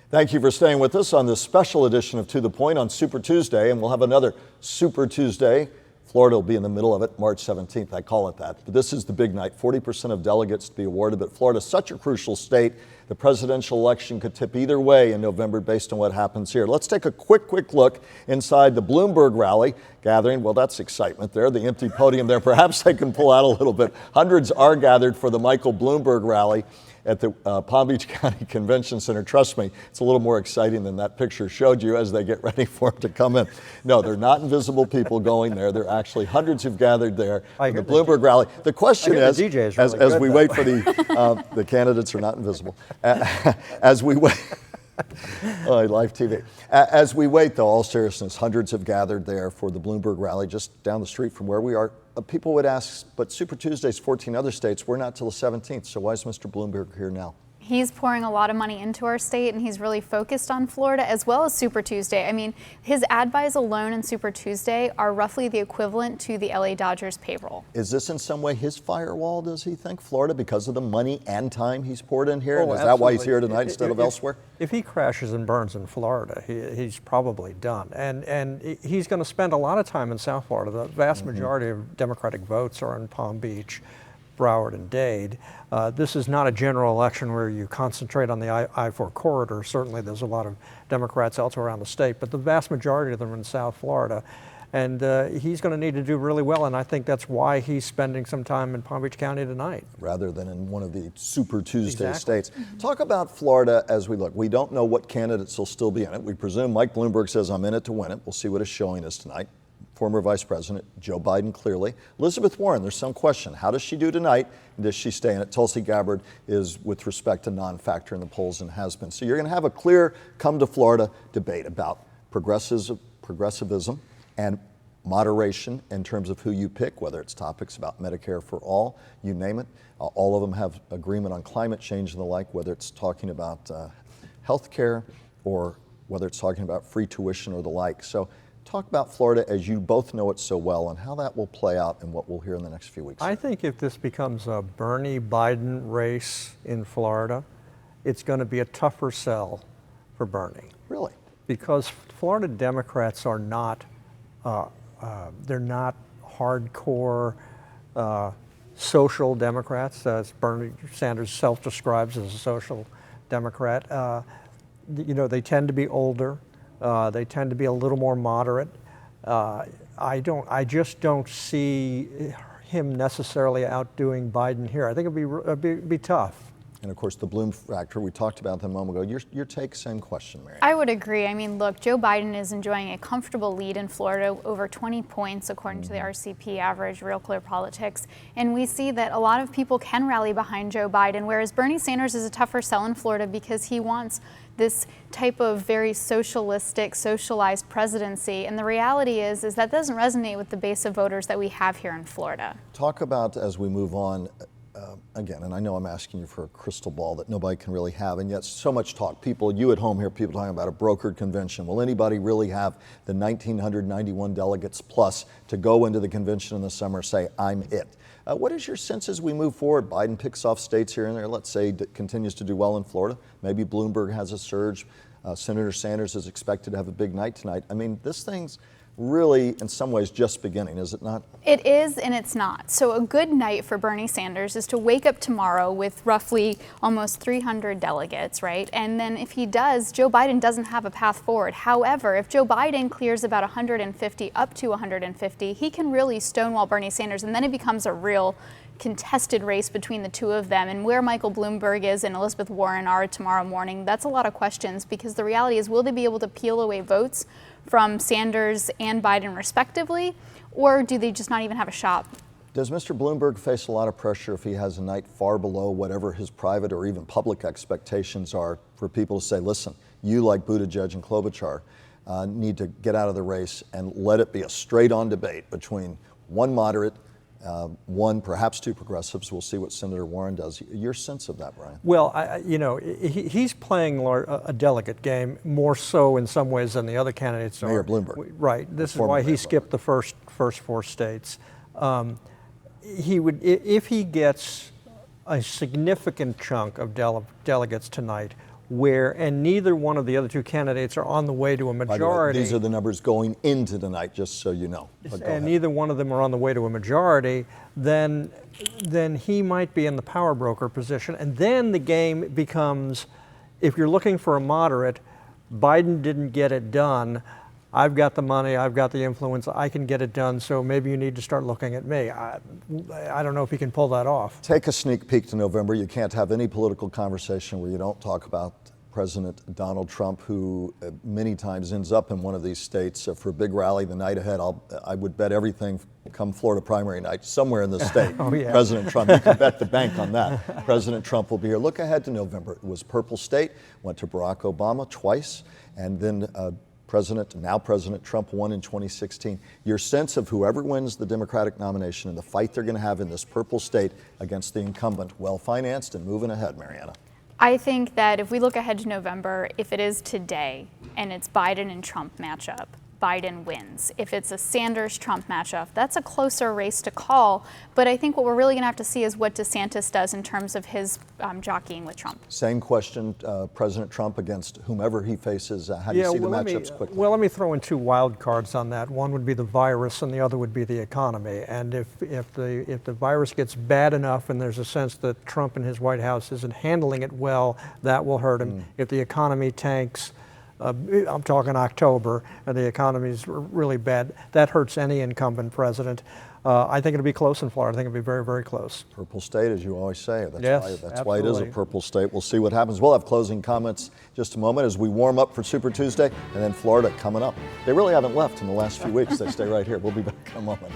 Thank you for staying with us on this special edition of To The Point on Super Tuesday, and we'll have another Super Tuesday. Florida will be in the middle of it, March 17th, I call it that. But this is the big night, 40% of delegates to be awarded, but Florida is such a crucial state. The presidential election could tip either way in November based on what happens here. Let's take a quick look inside the Bloomberg rally gathering. Well, that's excitement there, the empty podium there. Perhaps they can pull out a little bit. Hundreds are gathered for the Michael Bloomberg rally at the Palm Beach County Convention Center. Trust me, it's a little more exciting than that picture showed you as they get ready for him to come in. No, they're not invisible people going there. They're actually hundreds who've gathered there for the Bloomberg rally. The question is, as we wait for the candidates are not invisible, as we wait, live TV. As we wait, though, all seriousness, hundreds have gathered there for the Bloomberg rally just down the street from where we are. People would ask, but Super Tuesday's 14 other states, we're not till the 17th, so why is Mr. Bloomberg here now? He's pouring a lot of money into our state, and he's really focused on Florida as well as Super Tuesday. I mean, his ad buys alone in Super Tuesday are roughly the equivalent to the LA Dodgers payroll. Is this in some way his firewall, does he think, Florida, because of the money and time he's poured in here? Oh, and is absolutely. That why he's here tonight instead of elsewhere? If he crashes and burns in Florida, he's probably done. And he's going to spend a lot of time in South Florida. The vast majority of Democratic votes are in Palm Beach, Broward, and Dade. This is not a general election where you concentrate on the I-4 corridor. Certainly there's a lot of Democrats elsewhere around the state, but the vast majority of them are in South Florida. And he's going to need to do really well, and I think that's why he's spending some time in Palm Beach County tonight. Rather than in one of the Super Tuesday states. Talk about Florida as we look. We don't know what candidates will still be in it. We presume Mike Bloomberg says, I'm in it to win it. We'll see what his showing is tonight. Former Vice President Joe Biden, clearly. Elizabeth Warren, there's some question. How does she do tonight? Does she stay in it? Tulsi Gabbard is, with respect to non-factor in the polls, and has been. So you're going to have a clear come to Florida debate about progressivism and moderation in terms of who you pick, whether it's topics about Medicare for all, you name it. All of them have agreement on climate change and the like, whether it's talking about health care or whether it's talking about free tuition or the like. So talk about Florida as you both know it so well and how that will play out and what we'll hear in the next few weeks. I think if this becomes a Bernie-Biden race in Florida, it's going to be a tougher sell for Bernie. Really? Because Florida Democrats are not, they're not hardcore social Democrats, as Bernie Sanders self-describes as a social Democrat. You know, they tend to be older. They tend to be a little more moderate. I just don't see him necessarily outdoing Biden here. I think it'd be tough. And of course, the Bloom factor, we talked about that a moment ago. Your take, same question, Mary. I would agree. I mean, look, Joe Biden is enjoying a comfortable lead in Florida, over 20 points, according to the RCP average, Real Clear Politics. And we see that a lot of people can rally behind Joe Biden, whereas Bernie Sanders is a tougher sell in Florida because he wants this type of very socialistic, socialized presidency. And the reality is that doesn't resonate with the base of voters that we have here in Florida. Talk about, as we move on, again, and I know I'm asking you for a crystal ball that nobody can really have, and yet so much talk. People, you at home hear people talking about a brokered convention. Will anybody really have the 1,991 delegates plus to go into the convention in the summer say, I'm it? What is your sense as we move forward? Biden picks off states here and there. Let's say continues to do well in Florida. Maybe Bloomberg has a surge. Senator Sanders is expected to have a big night tonight. I mean, this thing's really, in some ways, just beginning, is it not? It is and it's not. So a good night for Bernie Sanders is to wake up tomorrow with roughly almost 300 delegates, right? And then if he does, Joe Biden doesn't have a path forward. However, if Joe Biden clears about 150, up to 150, he can really stonewall Bernie Sanders, and then it becomes a real contested race between the two of them. And where Michael Bloomberg is and Elizabeth Warren are tomorrow morning, that's a lot of questions, because the reality is, will they be able to peel away votes from Sanders and Biden respectively, or do they just not even have a shot? Does Mr. Bloomberg face a lot of pressure if he has a night far below whatever his private or even public expectations are for people to say, listen, you like Buttigieg and Klobuchar need to get out of the race and let it be a straight-on debate between one moderate, one, perhaps two progressives. We'll see what Senator Warren does. Your sense of that, Brian? Well, you know, he's playing a delicate game, more so in some ways than the other candidates are. Mayor Bloomberg. Right. This is why he skipped the first four states. He would, if he gets a significant chunk of delegates tonight, and neither one of the other two candidates are on the way to a By the way, majority. these are the numbers going into the night, just so you know. But go And ahead. neither one of them are on the way to a majority, then he might be in the power broker position. And then the game becomes, if you're looking for a moderate, Biden didn't get it done. I've got the money, I've got the influence, I can get it done, so maybe you need to start looking at me. I don't know if he can pull that off. Take a sneak peek to November. You can't have any political conversation where you don't talk about President Donald Trump, who many times ends up in one of these states for a big rally the night ahead. I would bet everything come Florida primary night, somewhere in the state. Oh, yeah. President Trump, you can bet the bank on that. President Trump will be here. Look ahead to November. It was purple state, went to Barack Obama twice, and then now President Trump won in 2016. Your sense of whoever wins the Democratic nomination and the fight they're going to have in this purple state against the incumbent, well-financed and moving ahead, Mariana? I think that if we look ahead to November, if it is today and it's Biden and Trump matchup, Biden wins. If it's a Sanders-Trump matchup, that's a closer race to call. But I think what we're really going to have to see is what DeSantis does in terms of his jockeying with Trump. Same question, President Trump against whomever he faces. How do you see the matchups quickly? Well, let me throw in two wild cards on that. One would be the virus, and the other would be the economy. And if the virus gets bad enough, and there's a sense that Trump and his White House isn't handling it well, that will hurt him. If the economy tanks, I'm talking October, and the economy's really bad, that hurts any incumbent president. I think it'll be close in Florida. I think it'll be very, very close. Purple state, as you always say. Yes, That's why it is a absolutely. purple state. We'll see what happens. We'll have closing comments just a moment as we warm up for Super Tuesday, and then Florida coming up. They really haven't left in the last few weeks. They stay right here. We'll be back in a moment.